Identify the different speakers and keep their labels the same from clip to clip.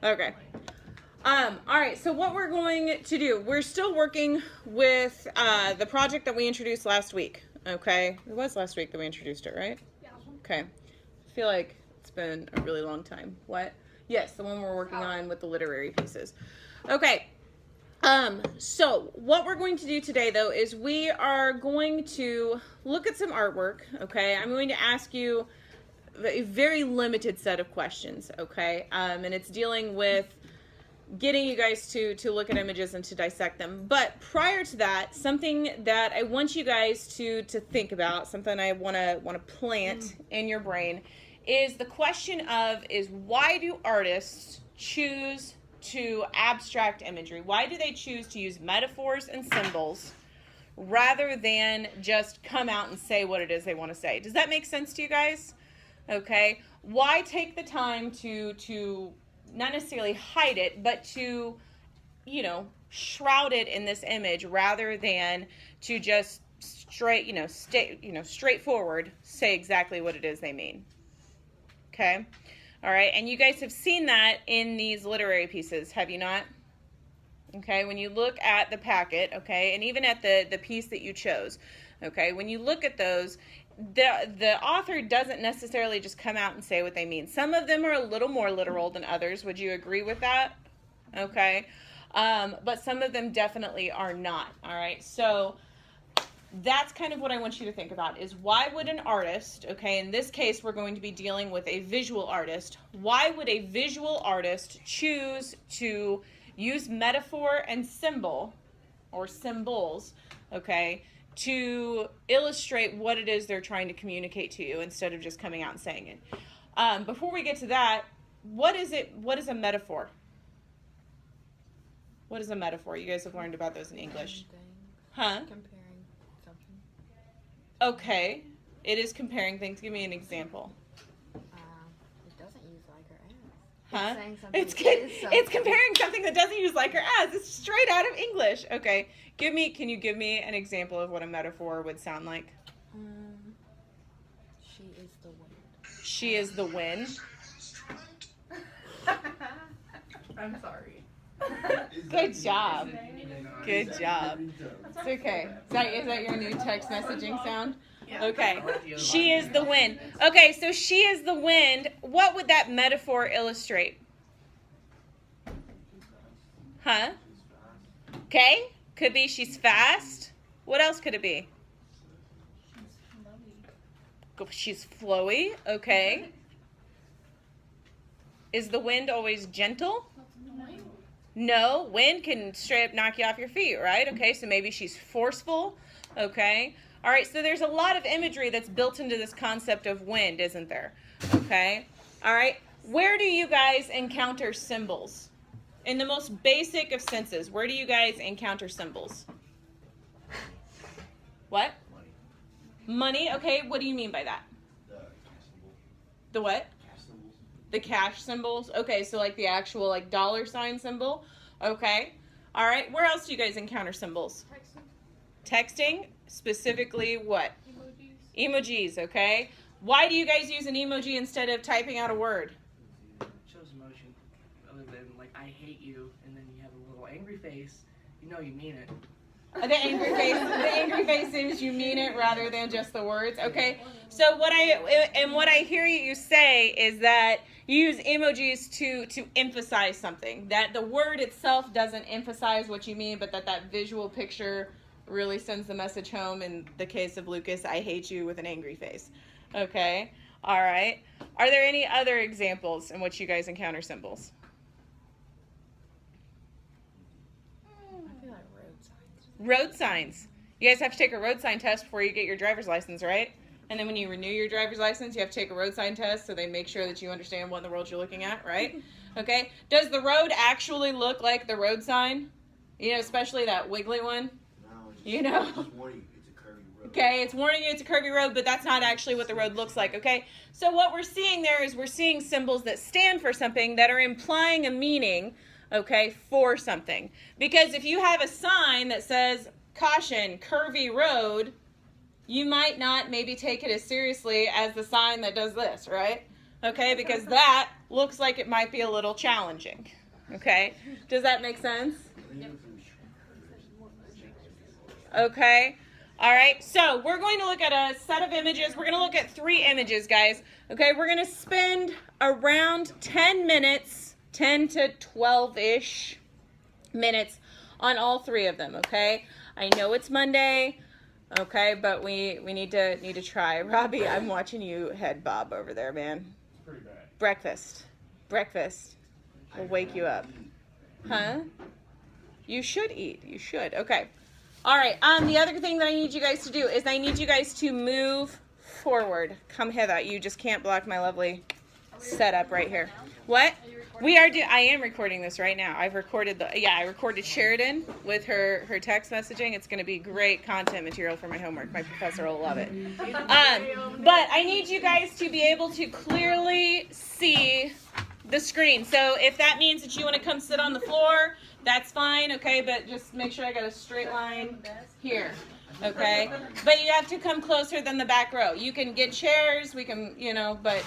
Speaker 1: Okay. All right, so what we're going to do, we're still working with the project that we introduced last week, okay? It was last week that we introduced it, right?
Speaker 2: Yeah.
Speaker 1: Okay. I feel like it's been a really long time. What? Yes, the one we're working on with the literary pieces. Okay. So what we're going to do today, though, is we are going to look at some artwork, okay? I'm going to ask you a very limited set of questions, okay? And it's dealing with getting you guys to look at images and to dissect them. But prior to that, something that I want you guys to think about, something I want to plant in your brain, is the question of why do artists choose to abstract imagery? Why do they choose to use metaphors and symbols rather than just come out and say what it is they want to say? Does that make sense to you guys? Okay. Why take the time to not necessarily hide it, but to, shroud it in this image rather than to just straightforward say exactly what it is they mean? Okay. All right. And you guys have seen that in these literary pieces, have you not? Okay. When you look at the packet, okay, and even at the piece that you chose, okay, when you look at those, the author doesn't necessarily just come out and say what they mean. Some of them are a little more literal than others. Would you agree with that? Okay. But some of them definitely are not. All right. So that's kind of what I want you to think about is why would an artist, okay, in this case we're going to be dealing with a visual artist, why would a visual artist choose to use metaphor and symbol or symbols, okay, to illustrate what it is they're trying to communicate to you instead of just coming out and saying it? Before we get to that, what is a metaphor? What is a metaphor? You guys have learned about those in English. Huh?
Speaker 2: Comparing something.
Speaker 1: Okay. It is comparing things. Give me an example.
Speaker 2: It doesn't use like or as.
Speaker 1: Huh?
Speaker 2: It's saying something.
Speaker 1: It's comparing something that doesn't use like or as. It's straight out of English. Okay. Can you give me an example of what a metaphor would sound like?
Speaker 2: She is the wind.
Speaker 1: She is the wind.
Speaker 2: I'm sorry.
Speaker 1: Good job. Good job. It's okay. Is that your new text messaging sound? Okay. She is the wind. Okay, so she is the wind. What would that metaphor illustrate? Huh? Okay. Could be she's fast. What else could it be? She's flowy. Okay. Is the wind always gentle? No, wind can straight up knock you off your feet, right? Okay, so maybe she's forceful. Okay. All right, so there's a lot of imagery that's built into this concept of wind, isn't there? Okay. All right. Where do you guys encounter symbols? In the most basic of senses, where do you guys encounter symbols? What? Money. Okay, what do you mean by that? The what? The cash symbols. Okay, so like the actual like dollar sign symbol. Okay. All right. Where else do you guys encounter symbols? Texting. Specifically what? Emojis. Okay. Why do you guys use an emoji instead of typing out a word?
Speaker 3: It shows emotion. Other than like I hate you, and then you have a little angry face. You know you mean it.
Speaker 1: The angry face seems you mean it rather than just the words. Okay. So what I hear you say is that you use emojis to emphasize something. That the word itself doesn't emphasize what you mean, but that visual picture really sends the message home. In the case of Lucas, I hate you with an angry face. Okay. All right. Are there any other examples in which you guys encounter symbols? Road signs. You guys have to take a road sign test before you get your driver's license, right? And then when you renew your driver's license, you have to take a road sign test so they make sure that you understand what in the world you're looking at, right? Okay. Does the road actually look like the road sign? Especially that wiggly one?
Speaker 4: No,
Speaker 1: it's
Speaker 4: just warning you, it's a curvy road.
Speaker 1: Okay, it's warning you it's a curvy road, but that's not actually what the road looks like, okay? So what we're seeing there is we're seeing symbols that stand for something that are implying a meaning, okay, for something. Because if you have a sign that says, caution, curvy road, you might not maybe take it as seriously as the sign that does this, right? Okay, because that looks like it might be a little challenging. Okay, does that make sense? Okay, all right, so we're going to look at a set of images. We're going to look at 3 images, guys. Okay, we're going to spend around 10 minutes, 10 to 12-ish minutes on all 3 of them, okay? I know it's Monday, okay, but we need to try. Robbie, I'm watching you head bob over there, man.
Speaker 4: Pretty bad.
Speaker 1: Breakfast will wake you up. Huh? You should eat. You should. Okay. All right. The other thing that I need you guys to do is I need you guys to move forward. Come hither. You just can't block my lovely setup right here. What? We are I am recording this right now. I've recorded I recorded Sheridan with her text messaging. It's going to be great content material for my homework. My professor will love it. But I need you guys to be able to clearly see the screen. So if that means that you want to come sit on the floor, that's fine, okay? But just make sure I got a straight line here, okay? But you have to come closer than the back row. You can get chairs, we can, but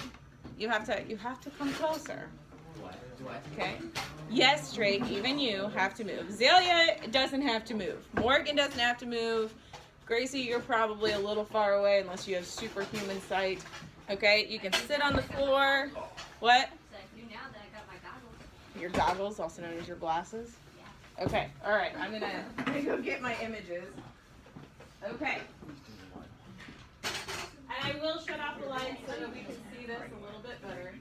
Speaker 1: you have to come closer. Okay. Yes, Drake, even you have to move. Zelia doesn't have to move. Morgan doesn't have to move. Gracie, you're probably a little far away unless you have superhuman sight. Okay, you can sit on the floor. What? Your goggles, also known as your glasses? Yeah. Okay, all right, I'm gonna go get my images. Okay. And I will shut off the lights so that we can see this a little bit better.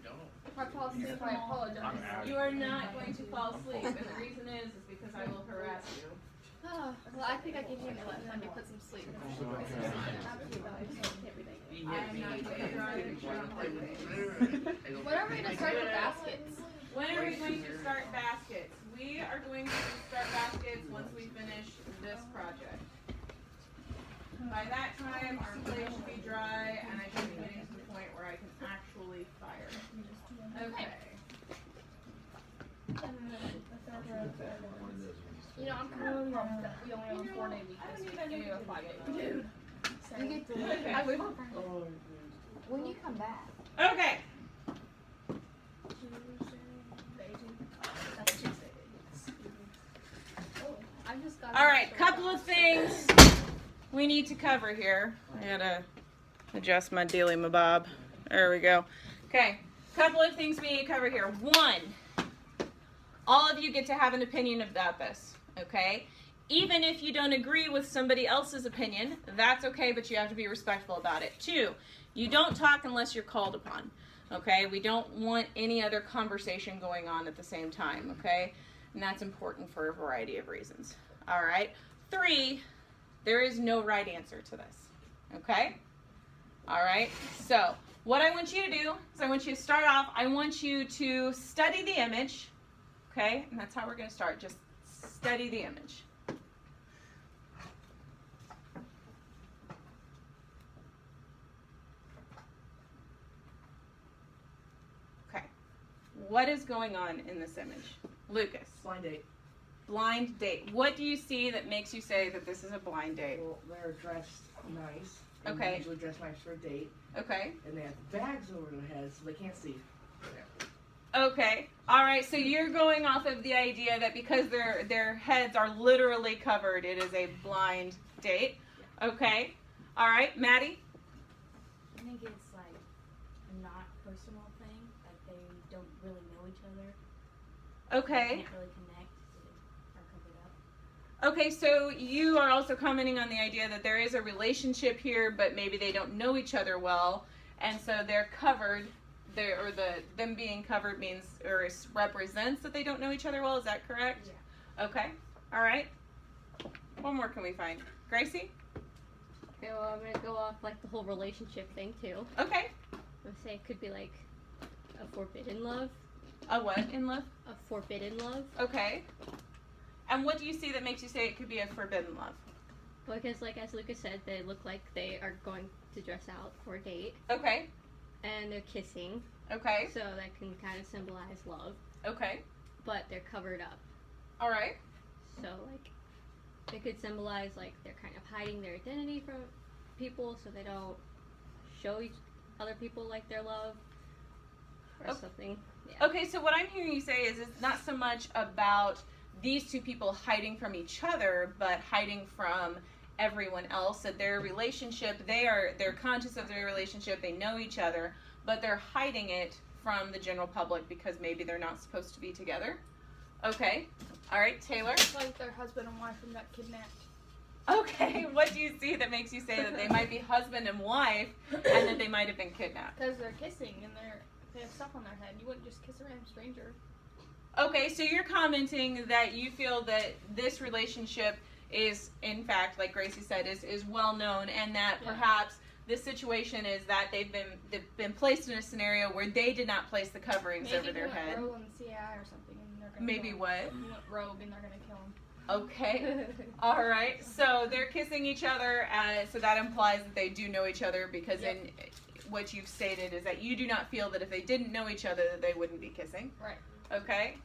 Speaker 2: If I fall asleep, I apologize.
Speaker 1: You are not going to fall asleep, and the reason is because I will harass you.
Speaker 2: Oh, well, I think I can handle it. Let me put some sleep.
Speaker 1: I am not going to drive.
Speaker 2: When are we going to start with baskets?
Speaker 1: When are we going to start baskets? We are going to start baskets once we finish this project. By that time, our clay should be dry, and I should be getting to the point where I can actually fire. Okay.
Speaker 2: You know, I'm kind of pumped that we only have a 4-day week this week. And we have a 5-day week. You get to I live on Friday. When you come back.
Speaker 1: Okay.
Speaker 2: That's Tuesday. Oh, I just got.
Speaker 1: All right, couple of things we need to cover here. I gotta adjust my dealy mabob. There we go. Okay, couple of things we need to cover here. 1, all of you get to have an opinion about this, okay? Even if you don't agree with somebody else's opinion, that's okay, but you have to be respectful about it. 2, you don't talk unless you're called upon, okay? We don't want any other conversation going on at the same time, okay? And that's important for a variety of reasons. All right. 3, there is no right answer to this, okay? All right. So what I want you to do is I want you to start off, I want you to study the image, okay? And that's how we're going to start. Just study the image. Okay. What is going on in this image? Lucas.
Speaker 3: Blind date.
Speaker 1: Blind date. What do you see that makes you say that this is a blind date?
Speaker 3: Well, they're dressed nice. And
Speaker 1: Okay.
Speaker 3: They usually dress nice for a date.
Speaker 1: Okay.
Speaker 3: And they have bags over their heads so they can't see.
Speaker 1: Okay. All right. So you're going off of the idea that because their heads are literally covered, it is a blind date. Okay. All right, Maddie.
Speaker 5: I think it's like a not personal thing. Like they don't really know each other.
Speaker 1: Okay.
Speaker 5: They can't really connect. So they are covered up.
Speaker 1: Okay. So you are also commenting on the idea that there is a relationship here, but maybe they don't know each other well, and so they're covered. Them being covered means or represents that they don't know each other well. Is that correct?
Speaker 5: Yeah.
Speaker 1: Okay. All right. What more can we find? Gracie?
Speaker 6: Okay, well, I'm gonna go off like the whole relationship thing too.
Speaker 1: Okay.
Speaker 6: I'm gonna say it could be like a forbidden love.
Speaker 1: A what in love?
Speaker 6: A forbidden love.
Speaker 1: Okay. And what do you see that makes you say it could be a forbidden love?
Speaker 6: Because, like as Lucas said, they look like they are going to dress out for a date,
Speaker 1: Okay.
Speaker 6: and they're kissing,
Speaker 1: Okay.
Speaker 6: so that can kind of symbolize love.
Speaker 1: Okay.
Speaker 6: But they're covered up,
Speaker 1: All right.
Speaker 6: so like it could symbolize like they're kind of hiding their identity from people, so they don't show other people like their love. or
Speaker 1: Oh.
Speaker 6: something. Yeah.
Speaker 1: Okay, so what I'm hearing you say is it's not so much about these two people hiding from each other, but hiding from everyone else. That their relationship, they're conscious of their relationship, they know each other, but they're hiding it from the general public because maybe they're not supposed to be together. Okay. All right, Taylor.
Speaker 2: Like their husband and wife and got kidnapped.
Speaker 1: Okay, what do you see that makes you say that they might be husband and wife and that they might have been kidnapped?
Speaker 2: Because they're kissing and they have stuff on their head. You wouldn't just kiss a random stranger.
Speaker 1: Okay, so you're commenting that you feel that this relationship is, in fact, like Gracie said, is well known, and that
Speaker 2: Yeah.
Speaker 1: perhaps this situation is that they've been placed in a scenario where they did not place the coverings
Speaker 2: Maybe
Speaker 1: over their
Speaker 2: he
Speaker 1: head.
Speaker 2: went rogue on the CI or something, and they're gonna
Speaker 1: Maybe
Speaker 2: kill him.
Speaker 1: what?
Speaker 2: He went rogue and they're gonna kill him.
Speaker 1: Okay. All right. So they're kissing each other, so that implies that they do know each other because
Speaker 2: Yep.
Speaker 1: in what you've stated is that you do not feel that if they didn't know each other that they wouldn't be kissing.
Speaker 2: Right.
Speaker 1: Okay.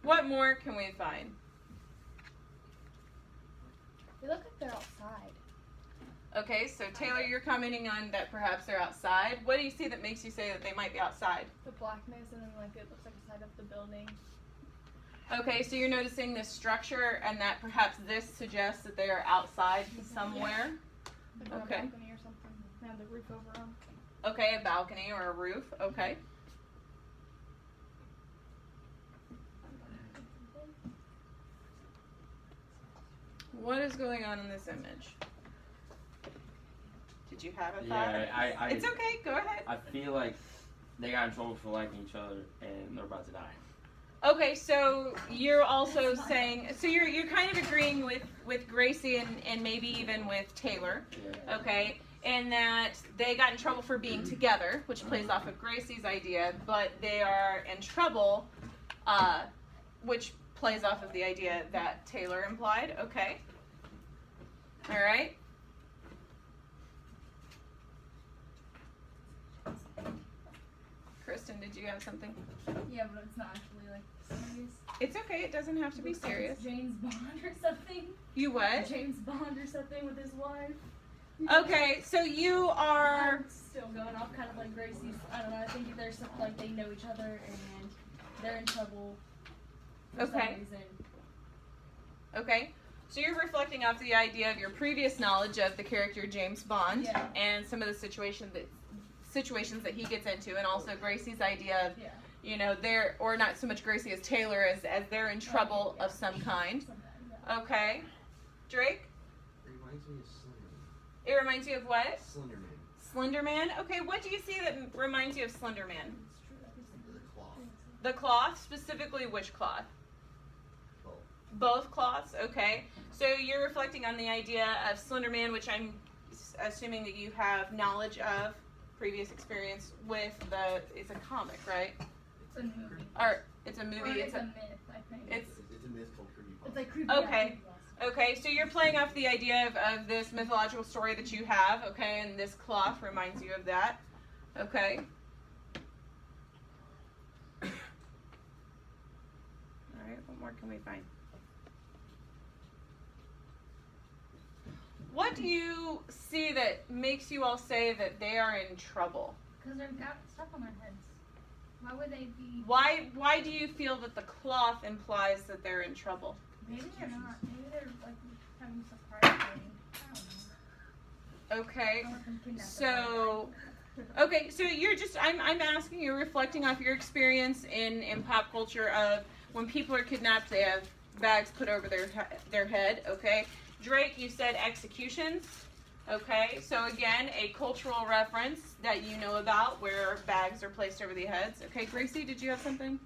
Speaker 1: What more can we find?
Speaker 2: They look like they're outside.
Speaker 1: Okay, so Taylor, you're commenting on that perhaps they're outside. What do you see that makes you say that they might be outside?
Speaker 2: The blackness and then like it looks like the side of the building.
Speaker 1: Okay, so you're noticing this structure and that perhaps this suggests that they are outside somewhere.
Speaker 2: Like on
Speaker 1: Okay.
Speaker 2: a balcony or something. They have the roof over them.
Speaker 1: Okay, a balcony or a roof. Okay. What is going on in this image? Did you have a thought?
Speaker 4: Yeah, I
Speaker 1: It's okay, go ahead.
Speaker 4: I feel like they got in trouble for liking each other and they're about to die.
Speaker 1: Okay, so you're also saying, so you're kind of agreeing with Gracie and maybe even with Taylor,
Speaker 4: Yeah.
Speaker 1: okay, and that they got in trouble for being together, which plays off of Gracie's idea, but they are in trouble, which plays off of the idea that Taylor implied, okay. All right. Kristen, did you have something?
Speaker 7: Yeah, but it's not actually like serious.
Speaker 1: It's okay, it doesn't have to be
Speaker 7: Looks like
Speaker 1: serious.
Speaker 7: it's James Bond or something.
Speaker 1: You what?
Speaker 7: James Bond or something with his wife.
Speaker 1: Okay, so you are.
Speaker 7: I'm still going off kind of like Gracie's. I don't know. I think there's something like they know each other and they're in trouble for
Speaker 1: Okay.
Speaker 7: some reason.
Speaker 1: Okay, so you're reflecting off the idea of your previous knowledge of the character James Bond
Speaker 7: Yeah.
Speaker 1: and some of the situations that he gets into, and also Gracie's idea of,
Speaker 7: Yeah.
Speaker 1: you know, they're, or not so much Gracie as Taylor, as they're in trouble
Speaker 7: yeah.
Speaker 1: of some kind.
Speaker 7: Something, yeah.
Speaker 1: Okay, Drake.
Speaker 8: It reminds me of Slenderman.
Speaker 1: It reminds you of what?
Speaker 8: Slenderman.
Speaker 1: Slender Man. Okay, what do you see that reminds you of Slender Man?
Speaker 7: It's true. I think so.
Speaker 8: The cloth.
Speaker 1: The cloth, specifically which cloth?
Speaker 8: Both.
Speaker 1: Both cloths, okay. So you're reflecting on the idea of Slender Man, which I'm assuming that you have knowledge of, previous experience with it's a comic, right?
Speaker 7: It's a movie.
Speaker 1: Or it's a
Speaker 7: Or
Speaker 1: movie,
Speaker 7: it's a myth, I think.
Speaker 1: it's,
Speaker 8: It's a myth called Creepypasta.
Speaker 7: It's like creepy.
Speaker 1: Okay. okay, so you're playing off the idea of this mythological story that you have, okay, and this cloth reminds you of that, okay. Alright, what more can we find? What do you see that makes you all say that they are in trouble?
Speaker 7: Because they've got stuff on their heads. Why would they be?
Speaker 1: Why do you feel that the cloth implies that they're in trouble?
Speaker 7: Maybe they're not. Maybe they're like having surprise party. I don't know.
Speaker 1: Okay.
Speaker 7: I want them kidnapped.
Speaker 1: So, okay, so you're just, I'm asking, you're reflecting off your experience in pop culture of when people are kidnapped, they have bags put over their head, okay? Drake, you said executions, okay? So again, a cultural reference that you know about where bags are placed over the heads. Okay, Gracie, did you have something?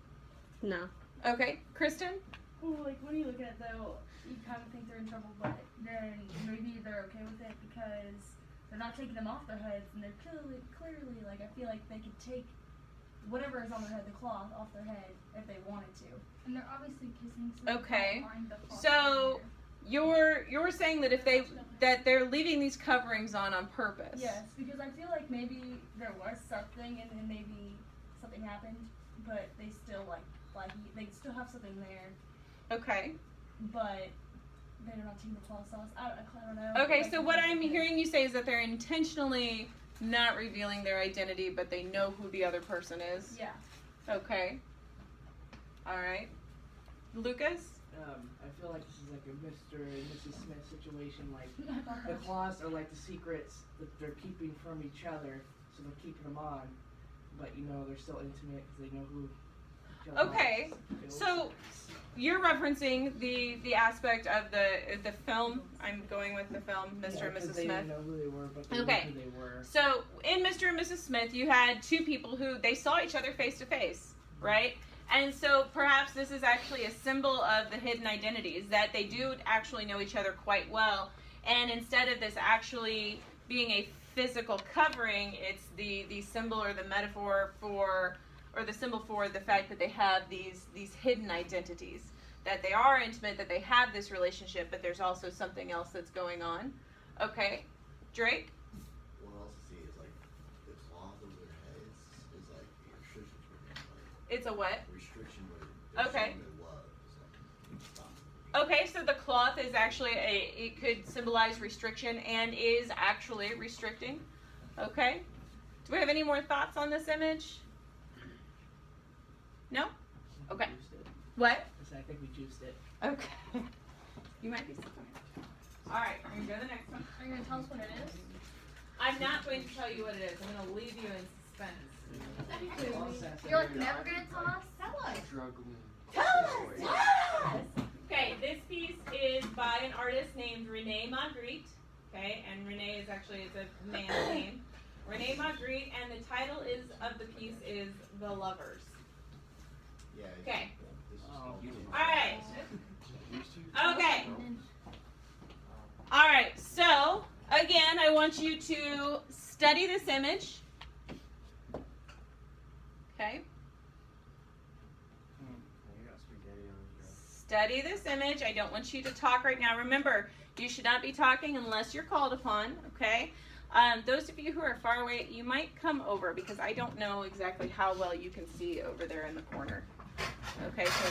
Speaker 6: No.
Speaker 1: Okay, Kristen?
Speaker 7: Well, like when you look at it though, you kind of think they're in trouble, but then maybe they're okay with it because they're not taking them off their heads, and they're clearly like I feel like they could take whatever is on their head, the cloth, off their head if they wanted to.
Speaker 2: And they're obviously kissing. So
Speaker 1: Okay.
Speaker 2: they can't find the cloth
Speaker 1: So-
Speaker 2: either.
Speaker 1: You're saying that if they're leaving these coverings on purpose.
Speaker 7: Yes, because I feel like maybe there was something, and then maybe something happened, but they still they still have something there,
Speaker 1: Okay.
Speaker 7: but they're not taking the cloth off. I don't know.
Speaker 1: Okay,
Speaker 7: Like,
Speaker 1: so what I'm hearing you say is that they're intentionally not revealing their identity, but they know who the other person is.
Speaker 7: Yeah.
Speaker 1: Okay. All right. Lucas?
Speaker 3: I feel like this is like a Mr. and Mrs. Smith situation. Like the claws are like the secrets that they're keeping from each other, so they're keeping them on. But you know they're still intimate because they know who. Each other
Speaker 1: Okay.
Speaker 3: is.
Speaker 1: So you're referencing the aspect of the film. I'm going with the film, Mr. and
Speaker 3: 'cause
Speaker 1: Mrs.
Speaker 3: they
Speaker 1: Smith.
Speaker 3: didn't know who they were, but they
Speaker 1: Okay.
Speaker 3: knew who they were.
Speaker 1: So in Mr. and Mrs. Smith, you had two people who they saw each other face to face, right? And so perhaps this is actually a symbol of the hidden identities, that they do actually know each other quite well. And instead of this actually being a physical covering, it's the symbol or the metaphor for, or the symbol for the fact that they have these hidden identities, that they are intimate, that they have this relationship, but there's also something else that's going on. Okay, Drake?
Speaker 8: What else I see is like the cloth over their heads is like a restriction for them. Like,
Speaker 1: It's a what?
Speaker 8: restriction where they're
Speaker 1: Okay.
Speaker 8: showing their love. It's like, stop.
Speaker 1: Okay, so the cloth is actually it could symbolize restriction and is actually restricting. Okay. Do we have any more thoughts on this image? No? Okay.
Speaker 3: We juiced it.
Speaker 1: What?
Speaker 3: I said, I think we juiced it.
Speaker 1: Okay. You might be surprised. All right, I'm going to go to the next one.
Speaker 2: Are you gonna tell us what it is?
Speaker 1: I'm not going to tell you what it is. I'm going to leave you in suspense.
Speaker 2: You're like never gonna tell us? Tell us.
Speaker 4: Struggling.
Speaker 1: Okay, this piece is by an artist named Rene Magritte. Okay, and Rene is actually it's a man's name. Rene Magritte, and the title is of the piece is The Lovers.
Speaker 8: Yeah.
Speaker 1: Okay.
Speaker 8: This is
Speaker 3: Oh,
Speaker 8: all
Speaker 3: you
Speaker 8: good.
Speaker 3: didn't.
Speaker 1: Alright. Okay. Alright, so again, I want you to study this image. Okay.
Speaker 4: You got spaghetti on your
Speaker 1: Study this image. I don't want you to talk right now. Remember, you should not be talking unless you're called upon, okay? Those of you who are far away, you might come over because I don't know exactly how well you can see over there in the corner. Okay, so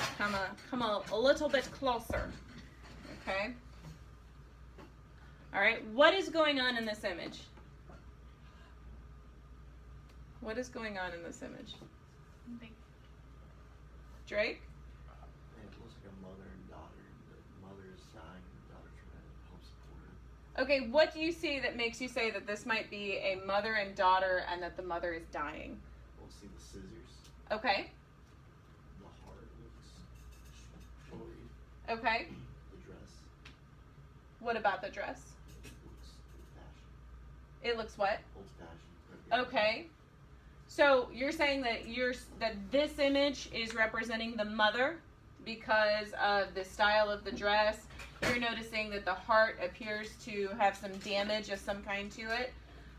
Speaker 1: come a little bit closer. Okay? All right, what is going on in this image? What is going on in this image? Drake?
Speaker 8: And it looks like a mother and daughter. The mother is dying, and the daughter's trying to help support her.
Speaker 1: Okay, what do you see that makes you say that this might be a mother and daughter and that the mother is dying?
Speaker 8: We'll see the scissors.
Speaker 1: Okay,
Speaker 8: The heart looks worried.
Speaker 1: okay.
Speaker 8: The dress
Speaker 1: What about the dress?
Speaker 8: looks old-fashioned.
Speaker 1: It looks what?
Speaker 8: Old-fashioned.
Speaker 1: Okay. So you're saying that that this image is representing the mother because of the style of the dress. You're noticing that the heart appears to have some damage of some kind to it.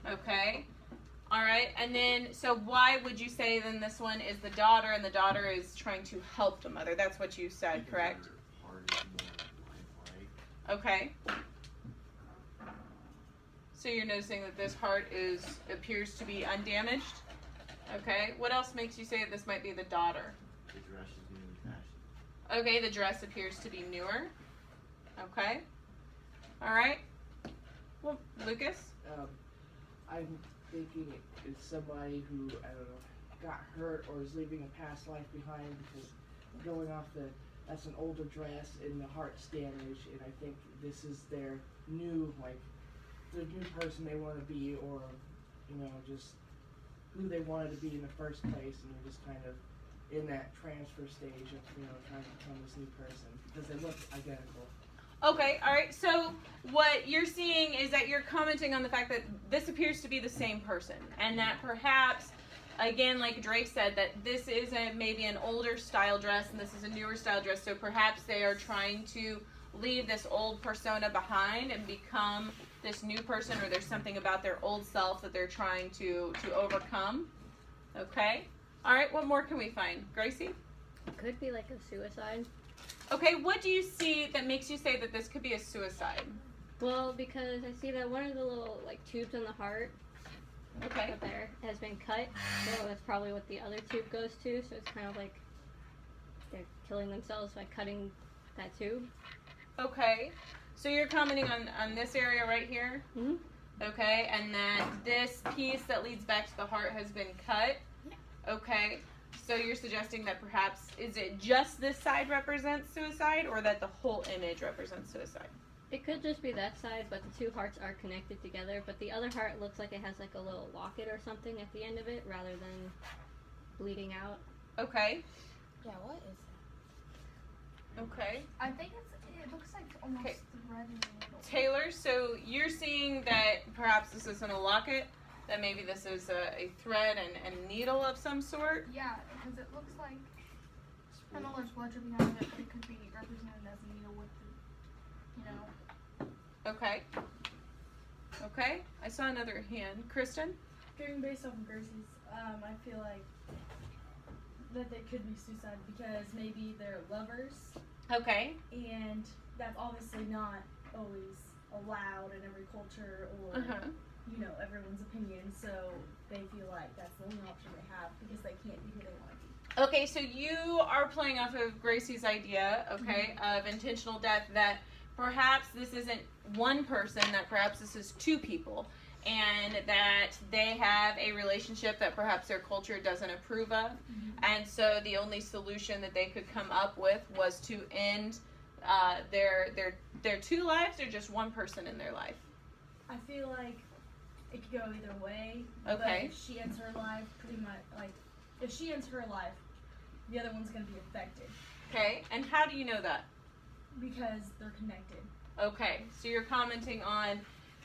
Speaker 1: Okay. All right. And then, so why would you say then this one is the daughter and the daughter is trying to help the mother? That's what you said,
Speaker 8: Because
Speaker 1: correct?
Speaker 8: her heart is more lifelike.
Speaker 1: Okay. So you're noticing that this heart appears to be undamaged. Okay. What else makes you say that this might be the daughter?
Speaker 8: The dress is new and fashioned.
Speaker 1: Okay, the dress appears to be newer. Okay. All right. Well, Lucas?
Speaker 3: I'm thinking it's somebody who, I don't know, got hurt or is leaving a past life behind because going off that's an older dress and the heart's damaged, and I think this is their new, like, the new person they want to be, or, you know, just who they wanted to be in the first place, and you're just kind of in that transfer stage of, you know, trying to become this new person because they look identical.
Speaker 1: Okay, all right. So what you're seeing is that you're commenting on the fact that this appears to be the same person, and that perhaps, again, like Drake said, that this is maybe an older style dress and this is a newer style dress. So perhaps they are trying to leave this old persona behind and become this new person, or there's something about their old self that they're trying to overcome. Okay. All right. What more can we find, Gracie?
Speaker 6: Could be like a suicide.
Speaker 1: Okay, what do you see that makes you say that this could be a suicide?
Speaker 6: Well, because I see that one of the little like tubes in the heart
Speaker 1: Okay.
Speaker 6: up there has been cut, so that's probably what the other tube goes to. So it's kind of like they're killing themselves by cutting that tube.
Speaker 1: Okay. So you're commenting on this area right here?
Speaker 6: Mhm.
Speaker 1: Okay, and that this piece that leads back to the heart has been cut? Okay. So you're suggesting that perhaps, is it just this side represents suicide, or that the whole image represents suicide?
Speaker 6: It could just be that side, but the two hearts are connected together. But the other heart looks like it has like a little locket or something at the end of it, rather than bleeding out.
Speaker 1: Okay.
Speaker 2: Yeah, what is that?
Speaker 1: Okay.
Speaker 7: I think it looks like almost
Speaker 1: Okay.
Speaker 7: thread in the middle.
Speaker 1: Taylor, so you're seeing that perhaps this isn't a locket, that maybe this is a thread and needle of some sort?
Speaker 7: Yeah, because it looks like, I know there's blood dripping out of it, but it could be represented as a needle with the, you know.
Speaker 1: Okay. Okay. I saw another hand. Kristen?
Speaker 9: Going based off of Gracie's, I feel like that they could be suicide because maybe they're lovers,
Speaker 1: Okay.
Speaker 9: and that's obviously not always allowed in every culture or
Speaker 1: Uh-huh.
Speaker 9: you know, everyone's opinion. So they feel like that's the only option they have because they can't be who they want to be.
Speaker 1: Okay, so you are playing off of Gracie's idea, okay, of intentional death, that perhaps this isn't one person, that perhaps this is two people, and that they have a relationship that perhaps their culture doesn't approve of, and so the only solution that they could come up with was to end their two lives, or just one person in their life.
Speaker 9: I feel like it could go either way.
Speaker 1: Okay.
Speaker 9: But if she ends her life, pretty much like if she ends her life, the other one's gonna be affected
Speaker 1: Okay, and how do you know that?
Speaker 9: because they're connected.
Speaker 1: Okay, so you're commenting on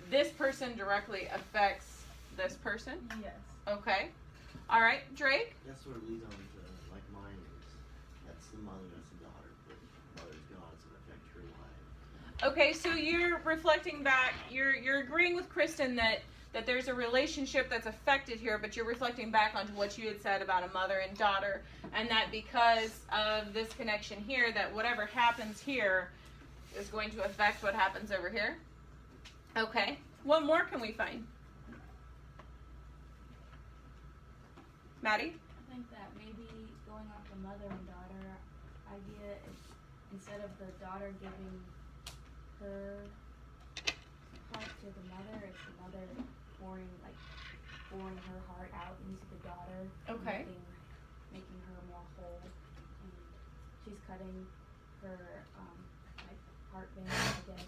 Speaker 1: this person directly affects this person?
Speaker 9: Yes.
Speaker 1: Okay. All right, Drake?
Speaker 8: That sort of leads on to, like mine is, that's the mother, that's the daughter, but mother's gone, it's going to affect her life.
Speaker 1: Okay, so you're reflecting back, you're agreeing with Kristen that there's a relationship that's affected here, but you're reflecting back onto what you had said about a mother and daughter, and that because of this connection here, that whatever happens here is going to affect what happens over here. Okay. What more can we find? Maddie?
Speaker 5: I think that maybe going off the mother and daughter idea, is instead of the daughter giving her heart to the mother, it's the mother pouring her heart out into the daughter.
Speaker 1: Okay.
Speaker 5: Making her more whole. And she's cutting her like heart vein, I guess,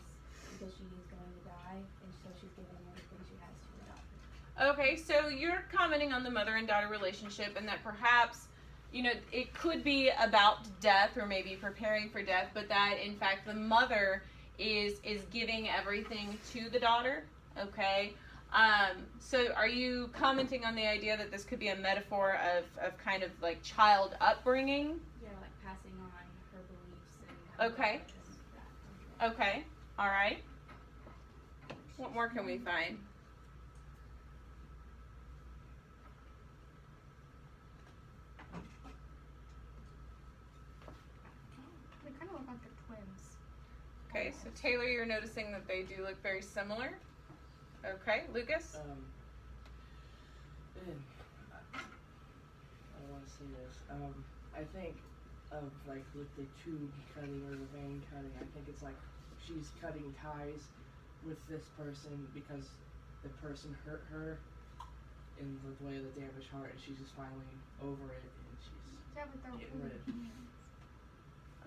Speaker 5: because she is going to die, and so she's giving everything she has to the daughter.
Speaker 1: Okay, so you're commenting on the mother and daughter relationship, and that perhaps, you know, it could be about death or maybe preparing for death, but that in fact the mother is giving everything to the daughter. Okay. So are you commenting on the idea that this could be a metaphor of kind of like child upbringing?
Speaker 5: Yeah, like passing on her beliefs and
Speaker 1: Okay.
Speaker 5: that.
Speaker 1: Okay. All right. What more can we find?
Speaker 7: They kind of look like they're twins.
Speaker 1: Okay, so Taylor, you're noticing that they do look very similar. Okay, Lucas?
Speaker 3: Man, I want to say this. I think of like with the tube cutting or the vein cutting, I think it's like she's cutting ties with this person because the person hurt her in the way of the damaged heart, and she's just finally over it, and she's
Speaker 7: Yeah, but they're
Speaker 3: getting rid.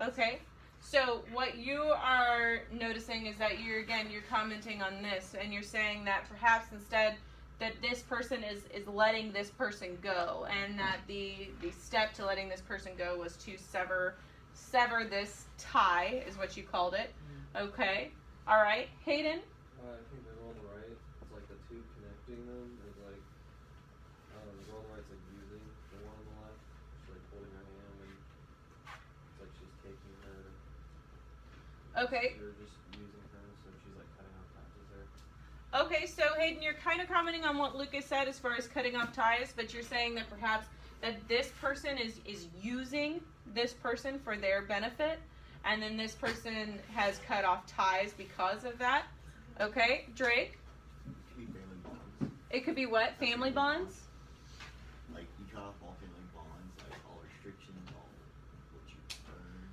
Speaker 1: Okay. So what you are noticing is that you're commenting on this, and you're saying that perhaps instead that this person is letting this person go, and that the step to letting this person go was to sever this tie, is what you called it. Okay. All right. Hayden?
Speaker 10: I think the girl on the right, it's like the two connecting them is like, the girl on the right's like using the one on the left. She's like holding her hand and it's like she's taking her.
Speaker 1: Okay.
Speaker 10: They're just using her, so she's like cutting off ties there.
Speaker 1: Okay, so Hayden, you're kind of commenting on what Lucas said as far as cutting off ties, but you're saying that perhaps that this person is using this person for their benefit, and then this person has cut off ties because of that. Okay, Drake?
Speaker 8: It could be family bonds.
Speaker 1: It could be what? Family bonds?
Speaker 8: Like, you cut off all family bonds, like all restrictions, all what you earn,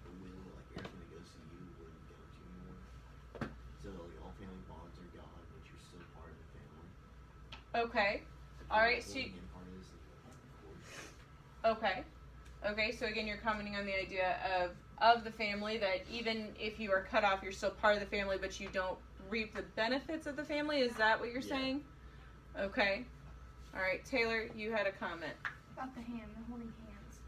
Speaker 8: the will, like everything that goes to you wouldn't go to you anymore. So, like, all family bonds are gone, but you're still part of the family.
Speaker 1: Okay. All right, so
Speaker 8: Holding in part of this, like, of course.
Speaker 1: Okay. Okay, so again, you're commenting on the idea of the family, that even if you are cut off, you're still part of the family, but you don't reap the benefits of the family. Is that what you're saying? Okay. All right, Taylor, you had a comment.
Speaker 2: About the holding hands.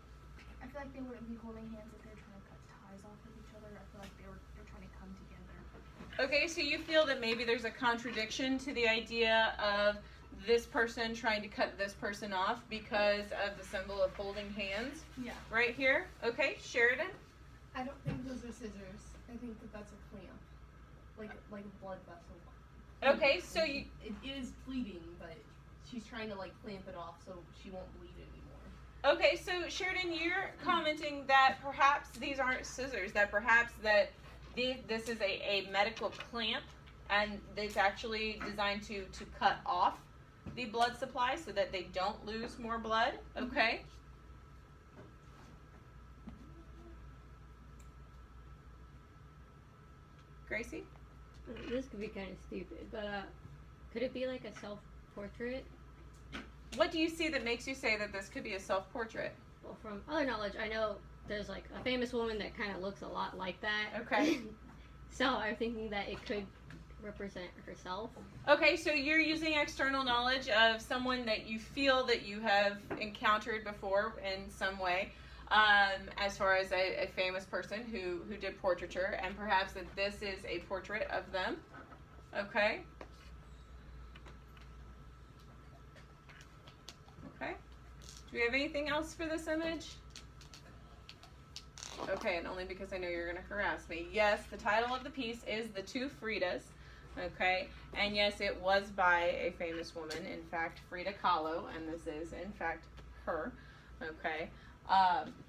Speaker 2: I feel like they wouldn't be holding hands if they're trying to cut ties off of each other. I feel like they're trying to come together.
Speaker 1: Okay, so you feel that maybe there's a contradiction to the idea of this person trying to cut this person off because of the symbol of holding hands
Speaker 9: Yeah.
Speaker 1: right here. Okay, Sheridan?
Speaker 2: I don't think those are scissors. I think that that's a clamp, like a blood vessel.
Speaker 1: Okay, so you...
Speaker 2: It is bleeding, but she's trying to like clamp it off so she won't bleed anymore.
Speaker 1: Okay, so Sheridan, you're commenting that perhaps these aren't scissors, that perhaps that this is a medical clamp, and it's actually designed to cut off the blood supply so that they don't lose more blood. Okay. Gracie?
Speaker 6: This could be kind of stupid, but could it be like a self-portrait?
Speaker 1: What do you see that makes you say that this could be a self-portrait?
Speaker 6: Well, from other knowledge, I know there's like a famous woman that kind of looks a lot like that.
Speaker 1: Okay.
Speaker 6: So I'm thinking that it could represent herself.
Speaker 1: Okay, so you're using external knowledge of someone that you feel that you have encountered before in some way, as far as a famous person who did portraiture, and perhaps that this is a portrait of them. Okay. Okay. Do we have anything else for this image? Okay, and only because I know you're going to harass me. Yes, the title of the piece is The Two Fridas. Okay, and yes, it was by a famous woman, in fact, Frida Kahlo, and this is, in fact, her. Okay,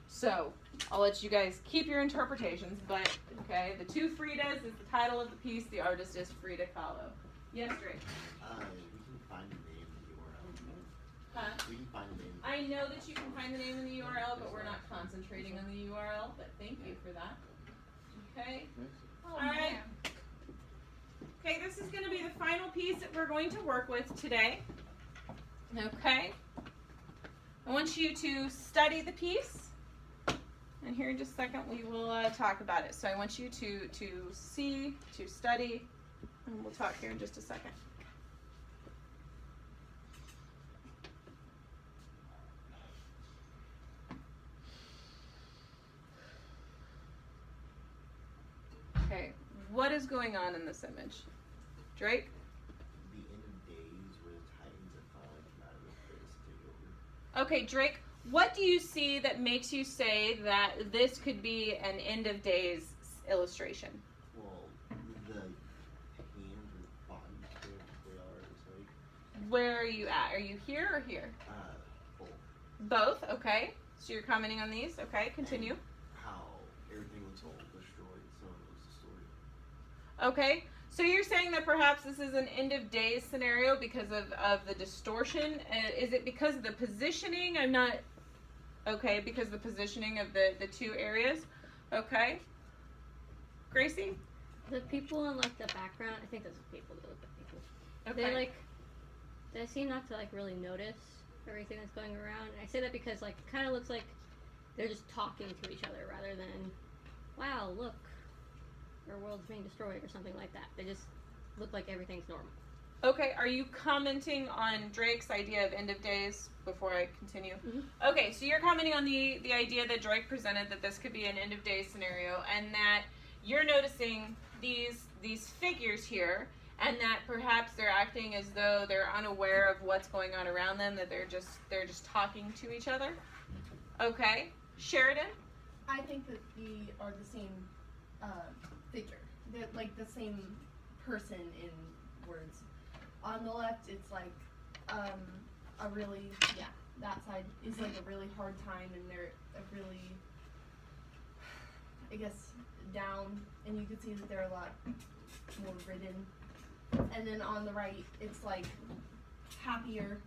Speaker 1: so I'll let you guys keep your interpretations, but, okay, The Two Fridas is the title of the piece. The artist is Frida Kahlo. Yes, Drake?
Speaker 8: We can find the name in the URL.
Speaker 1: Huh?
Speaker 8: We can find the name.
Speaker 1: I know that you can find the name in the URL, but we're not concentrating on the URL, but thank you for that. Okay,
Speaker 2: Oh,
Speaker 1: all right. Okay, this is going to be the final piece that we're going to work with today. Okay. I want you to study the piece. And here in just a second we will talk about it. So I want you to see, to study, and we'll talk here in just a second. Okay, what is going on in this image? Drake?
Speaker 8: The end of days where the Titans are finally come out of the fist to take over.
Speaker 1: Okay, Drake, what do you see that makes you say that this could be an end of days illustration?
Speaker 8: Well, the hands or bodies they are, it's like
Speaker 1: Where are you at? Are you here or here?
Speaker 8: both.
Speaker 1: Both, okay. So you're commenting on these, okay, continue.
Speaker 8: How everything was all destroyed, so it was the story.
Speaker 1: Okay, so you're saying that perhaps this is an end of days scenario because of the distortion. Is it because of the positioning? I'm not, okay, because of the positioning of the two areas. Okay. Gracie?
Speaker 6: The people in like the background, I think those are people that look like people.
Speaker 1: Okay.
Speaker 6: They seem not to like really notice everything that's going around. And I say that because like it kind of looks like they're just talking to each other rather than, wow, look, our world's being destroyed or something like that. They just look like everything's normal.
Speaker 1: Okay, are you commenting on Drake's idea of end of days before I continue?
Speaker 6: Mhm.
Speaker 1: Okay, so you're commenting on the idea that Drake presented that this could be an end of days scenario, and that you're noticing these figures here, and that perhaps they're acting as though they're unaware of what's going on around them, that they're just talking to each other. Okay, Sheridan?
Speaker 2: I think that they are the same figure. They're like the same person in words. On the left, it's like a really, that side is like a really hard time, and they're a really, I guess, down, and you can see that they're a lot more ridden. And then on the right, it's like happier,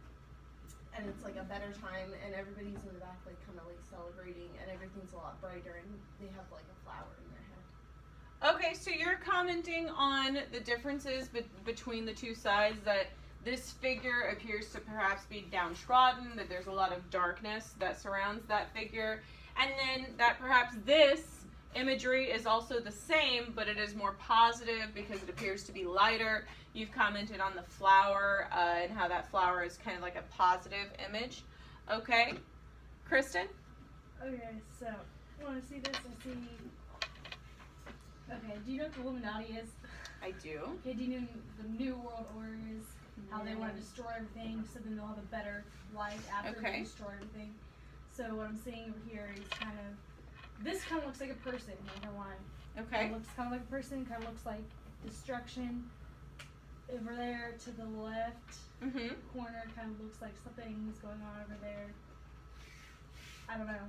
Speaker 2: and it's like a better time, and everybody's in the back like kind of like celebrating, and everything's a lot brighter, and they have like a flower in their head.
Speaker 1: Okay, so you're commenting on the differences between the two sides, that this figure appears to perhaps be downtrodden, that there's a lot of darkness that surrounds that figure, and then that perhaps this imagery is also the same, but it is more positive because it appears to be lighter. You've commented on the flower and how that flower is kind of like a positive image. Okay, Kristen?
Speaker 7: Okay, so you want to see this? I see. Okay, do you know what the Illuminati is?
Speaker 1: I do.
Speaker 7: Okay, do you know the New World Order is? How they want to destroy everything so then they'll have a better life after they destroy everything. So what I'm seeing over here is kind of, this kind of looks like a person, not gonna lie.
Speaker 1: Okay.
Speaker 7: It looks kind of like a person, kind of looks like destruction. Over there to the left corner kind of looks like something's going on over there. I don't know.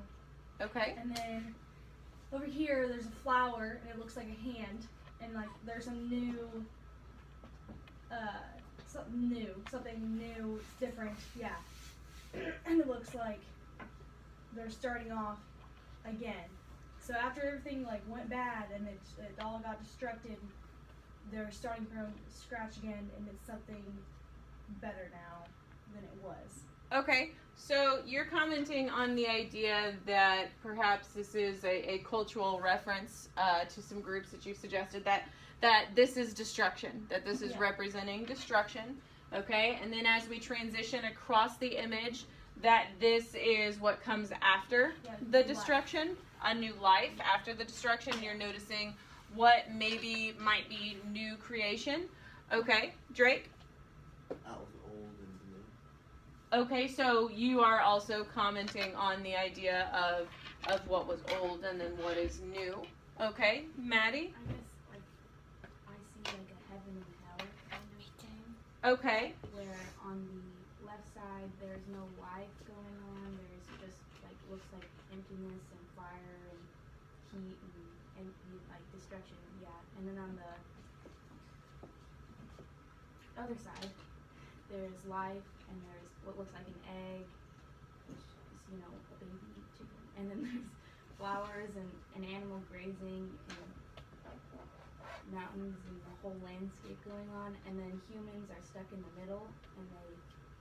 Speaker 1: Okay.
Speaker 7: And then over here there's a flower and it looks like a hand. And like there's some new, something new, it's different, yeah. And it looks like they're starting off again. So after everything like went bad and it all got destructed, they're starting from scratch again, and it's something better now than it was.
Speaker 1: Okay, so you're commenting on the idea that perhaps this is a cultural reference to some groups that you suggested, that this is destruction, that this is representing destruction, okay? And then as we transition across the image, that this is what comes after the destruction, a new life after the destruction. You're noticing what maybe might be new creation. Okay, Drake?
Speaker 8: Out of the old into new.
Speaker 1: Okay, so you are also commenting on the idea of what was old and then what is new. Okay, Maddie?
Speaker 5: I guess, like, I see, like, a heaven and hell kind of thing.
Speaker 1: Okay.
Speaker 5: Where on the left side, there's no life going on. There's just, like, looks like emptiness and fire and heat and like, destruction, yeah. And then on the other side, there's life, and there's what looks like an egg, which is, you know, a baby chicken. And then there's flowers and an animal grazing and mountains and the whole landscape going on. And then humans are stuck in the middle, and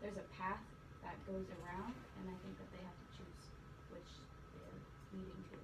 Speaker 5: there's a path that goes around, and I think that they have to choose which they're leading to.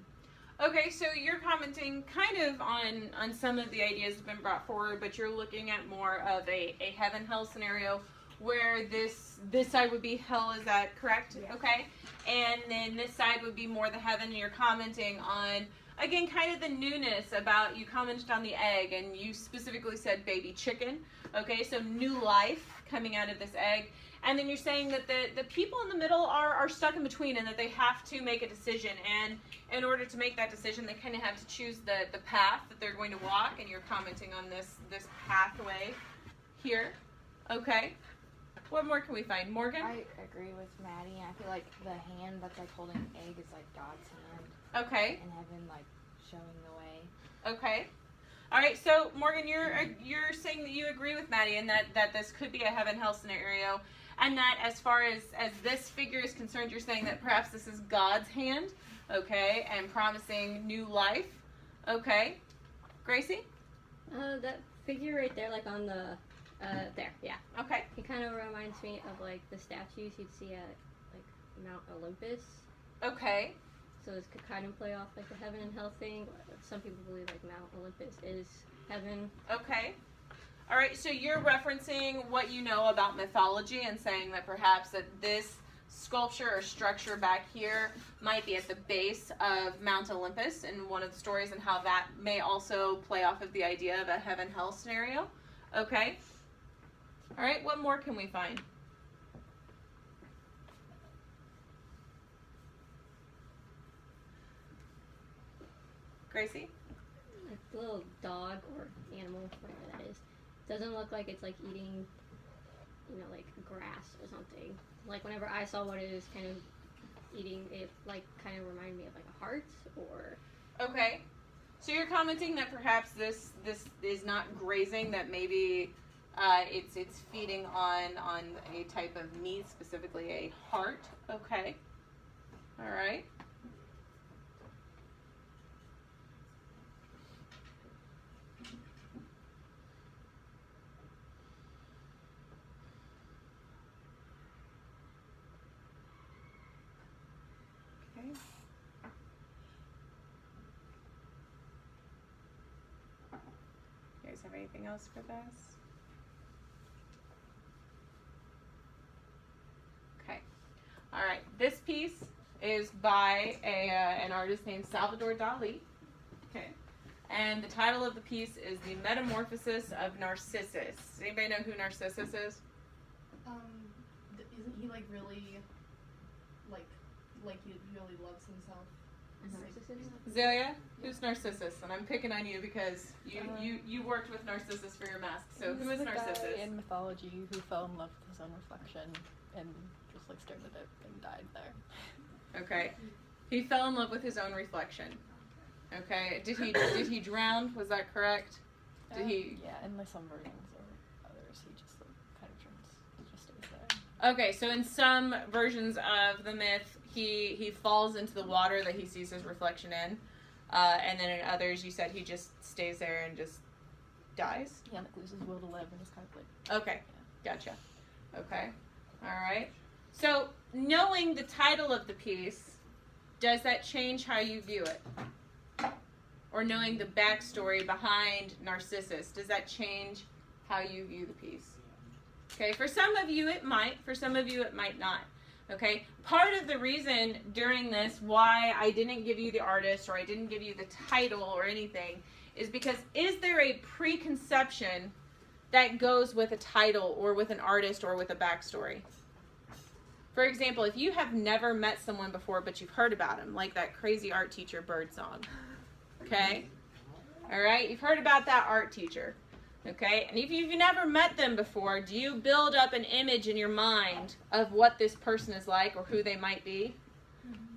Speaker 1: Okay, so you're commenting kind of on some of the ideas that have been brought forward, but you're looking at more of a heaven-hell scenario where this side would be hell, is that correct?
Speaker 5: Yeah.
Speaker 1: Okay, and then this side would be more the heaven, and you're commenting on, again, kind of the newness about, you commented on the egg, and you specifically said baby chicken. Okay, so new life coming out of this egg. And then you're saying that the people in the middle are stuck in between, and that they have to make a decision. And in order to make that decision, they kind of have to choose the path that they're going to walk. And you're commenting on this pathway here. Okay. What more can we find? Morgan?
Speaker 11: I agree with Maddie. I feel like the hand that's like holding an egg is like God's hand.
Speaker 1: Okay.
Speaker 11: And heaven like showing the way.
Speaker 1: Okay. All right, so Morgan, you're saying that you agree with Maddie, and that this could be a heaven-hell scenario, and that as far as this figure is concerned, you're saying that perhaps this is God's hand, okay, and promising new life, okay. Gracie?
Speaker 6: That figure right there, like on the, there, yeah.
Speaker 1: Okay.
Speaker 6: It kind of reminds me of like the statues you'd see at like Mount Olympus.
Speaker 1: Okay.
Speaker 6: So this could kind of play off like the heaven and hell thing. Some people believe like Mount Olympus is heaven.
Speaker 1: Okay. All right, so you're referencing what you know about mythology and saying that perhaps that this sculpture or structure back here might be at the base of Mount Olympus in one of the stories, and how that may also play off of the idea of a heaven-hell scenario. Okay. All right, what more can we find? Gracie?
Speaker 6: Like the little dog or animal, whatever that is, doesn't look like it's like eating, you know, like grass or something. Like whenever I saw what it is kind of eating, it like kind of reminded me of like a heart or.
Speaker 1: Okay. So you're commenting that perhaps this is not grazing, that maybe it's feeding on a type of meat, specifically a heart. Okay. All right. guys have anything else for this? Okay. All right. This piece is by an artist named Salvador Dali. Okay. And the title of the piece is The Metamorphosis of Narcissus. Does anybody know who Narcissus is?
Speaker 2: Isn't he like really, like he really loves himself?
Speaker 1: Zelia, who's Narcissus? And I'm picking on you because you worked with Narcissus for your mask. So who is
Speaker 12: the
Speaker 1: Narcissus?
Speaker 12: guy in mythology who fell in love with his own reflection and just like stared at it and died there.
Speaker 1: Okay. He fell in love with his own reflection. Okay. Did he drown? Was that correct? Did he?
Speaker 12: Yeah, in like some versions or others, he just like kind of just stays there.
Speaker 1: Okay, so in some versions of the myth, he falls into the water that he sees his reflection in, and then in others, you said he just stays there and just dies.
Speaker 12: Yeah, like loses will to live and just kind of like.
Speaker 1: Okay, gotcha. Okay, all right. So knowing the title of the piece, does that change how you view it? Or knowing the backstory behind Narcissus, does that change how you view the piece? Okay, for some of you it might, for some of you it might not. Okay, part of the reason during this why I didn't give you the artist or I didn't give you the title or anything is because is there a preconception that goes with a title or with an artist or with a backstory? For example, if you have never met someone before but you've heard about him, like that crazy art teacher Birdsong, okay? All right, you've heard about that art teacher, okay? And if you've never met them before, do you build up an image in your mind of what this person is like or who they might be?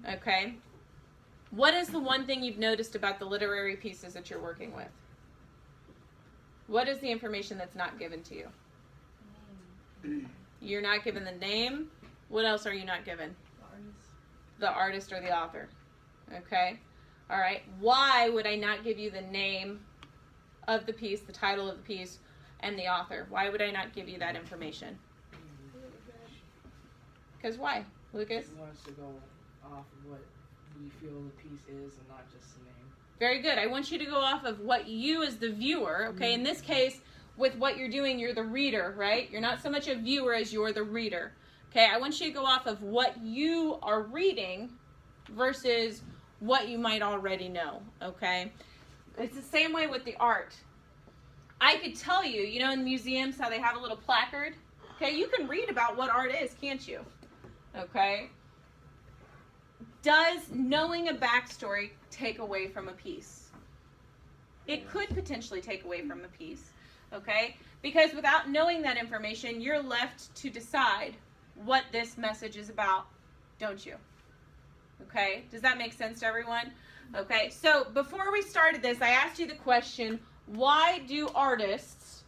Speaker 1: Okay? What is the one thing you've noticed about the literary pieces that you're working with? What is the information that's not given to you? You're not given the name. What else are you not given? The artist or the author. Okay? All right. Why would I not give you the name of the piece, the title of the piece, and the author? Why would I not give you that information? Because why, Lucas?
Speaker 3: He wants to go off of what we feel the piece is and not just the name.
Speaker 1: Very good. I want you to go off of what you as the viewer, okay? In this case, with what you're doing, you're the reader, right? You're not so much a viewer as you're the reader. Okay, I want you to go off of what you are reading versus what you might already know, okay? It's the same way with the art. I could tell you, you know, in museums how they have a little placard, okay? You can read about what art is, can't you? Okay? Does knowing a backstory take away from a piece? It could potentially take away from a piece, okay? Because without knowing that information, you're left to decide what this message is about, don't you? Okay, does that make sense to everyone? Okay, so before we started this, I asked you the question, why do artists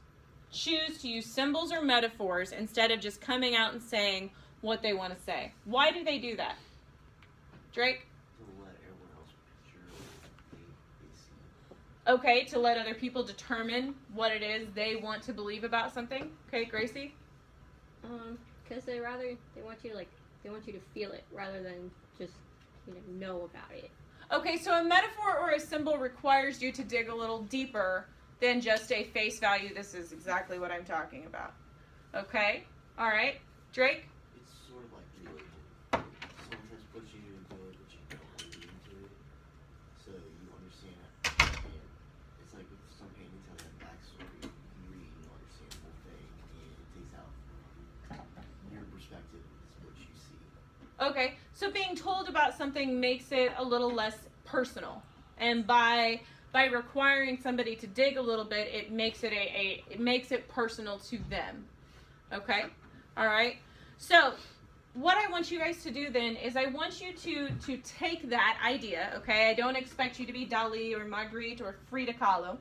Speaker 1: choose to use symbols or metaphors instead of just coming out and saying what they want to say? Why do they do that? Drake?
Speaker 8: To let everyone else picture what they see.
Speaker 1: Okay, to let other people determine what it is they want to believe about something. Okay, Gracie?
Speaker 6: Because they want you to feel it rather than just know about it.
Speaker 1: Okay, so a metaphor or a symbol requires you to dig a little deeper than just a face value. This is exactly what I'm talking about. Okay, all right, Drake.
Speaker 8: It's sort of like relating. Someone tries to push you into it, but you don't want to get into it, so you understand it. And it's like with some paintings have that backstory. You read, you understand the whole thing, and it takes out your perspective is what you see.
Speaker 1: Okay, so being told about something makes it a little less personal, and by requiring somebody to dig a little bit, it makes it personal to them. Okay, all right. So what I want you guys to do then is I want you to take that idea. Okay, I don't expect you to be Dali or Magritte or Frida Kahlo.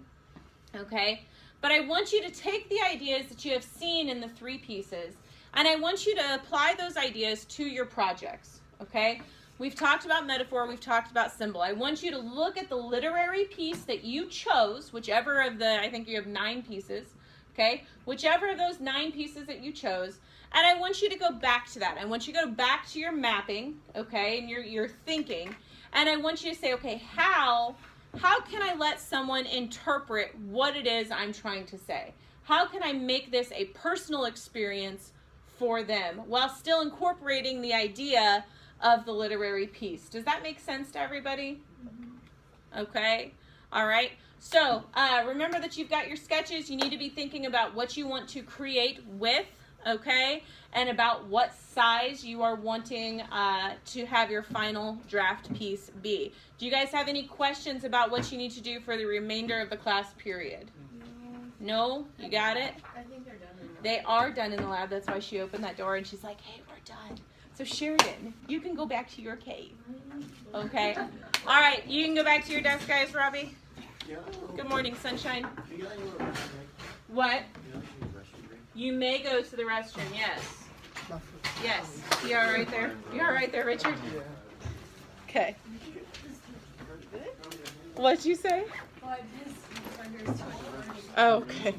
Speaker 1: Okay, but I want you to take the ideas that you have seen in the three pieces, and I want you to apply those ideas to your projects, okay? We've talked about metaphor, we've talked about symbol. I want you to look at the literary piece that you chose, whichever of the, I think you have 9 pieces, okay? Whichever of those 9 pieces that you chose, and I want you to go back to that. I want you to go back to your mapping, okay, and your thinking, and I want you to say, okay, how how can I let someone interpret what it is I'm trying to say? How can I make this a personal experience for them while still incorporating the idea of the literary piece? Does that make sense to everybody? Okay. All right. So remember that you've got your sketches. You need to be thinking about what you want to create with, okay, and about what size you are wanting to have your final draft piece be. Do you guys have any questions about what you need to do for the remainder of the class period? No? You got it?
Speaker 2: I think they're done.
Speaker 1: They are done in the lab. That's why she opened that door and she's like, hey, we're done. So Sheridan, you can go back to your cave. Okay? All right, you can go back to your desk, guys. Robbie? Good morning, sunshine. What? You may go to the restroom, yes. Yes. You all right there? You all right there, Richard? Okay. What'd you say?
Speaker 9: Well, I just
Speaker 1: Oh, okay.